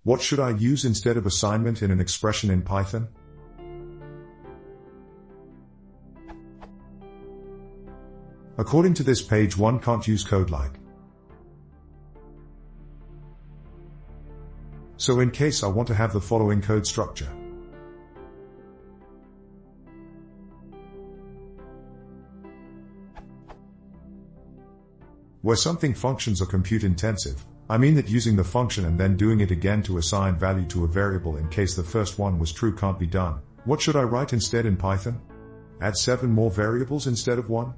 What should I use instead of assignment in an expression in Python? According to this page, one can't use code like. So in case I want to have the following code structure. Where something functions are compute intensive, I mean that using the function and then doing it again to assign value to a variable in case the first one was true can't be done. What should I write instead in Python? Add 7 more variables instead of 1?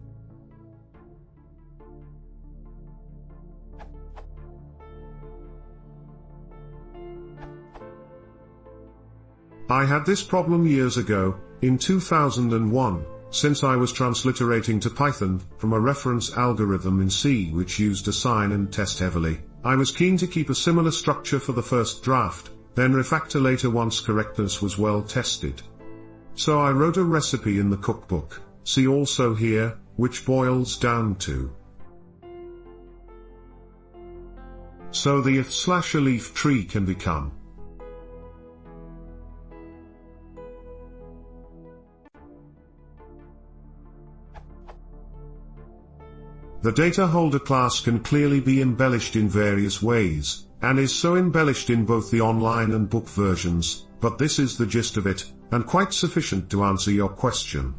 I had this problem years ago, in 2001, since I was transliterating to Python from a reference algorithm in C which used assign and test heavily. I was keen to keep a similar structure for the first draft, then refactor later once correctness was well tested. So I wrote a recipe in the cookbook, see also here, which boils down to. So the if/a-leaf tree can become. The data holder class can clearly be embellished in various ways, and is so embellished in both the online and book versions, but this is the gist of it, and quite sufficient to answer your question.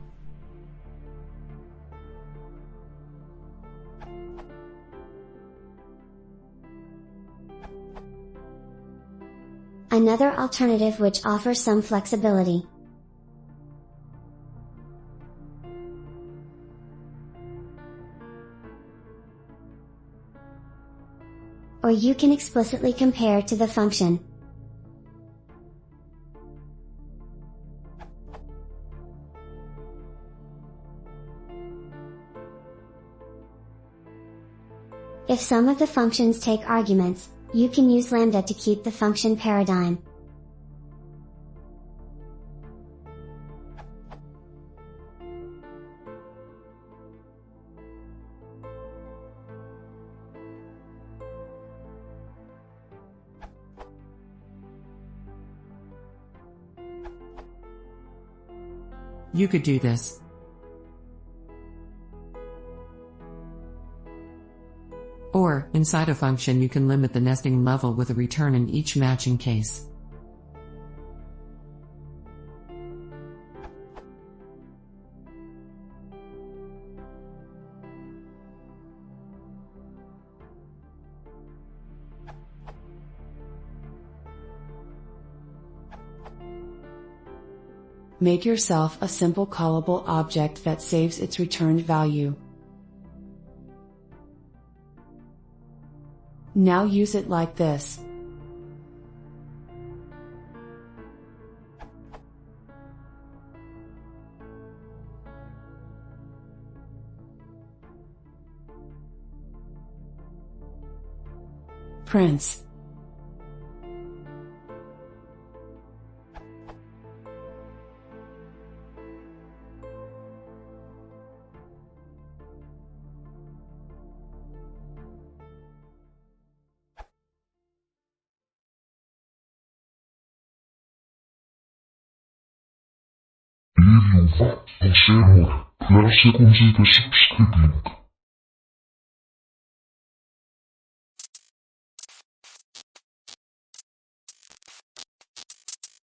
Another alternative which offers some flexibility. Or you can explicitly compare to the function. If some of the functions take arguments, you can use lambda to keep the function paradigm. You could do this. Or, inside a function you can limit the nesting level with a return in each matching case. Make yourself a simple callable object that saves its returned value. Now use it like this. Prince. Ele o va a ser hora. Claro se consiga subscribindo.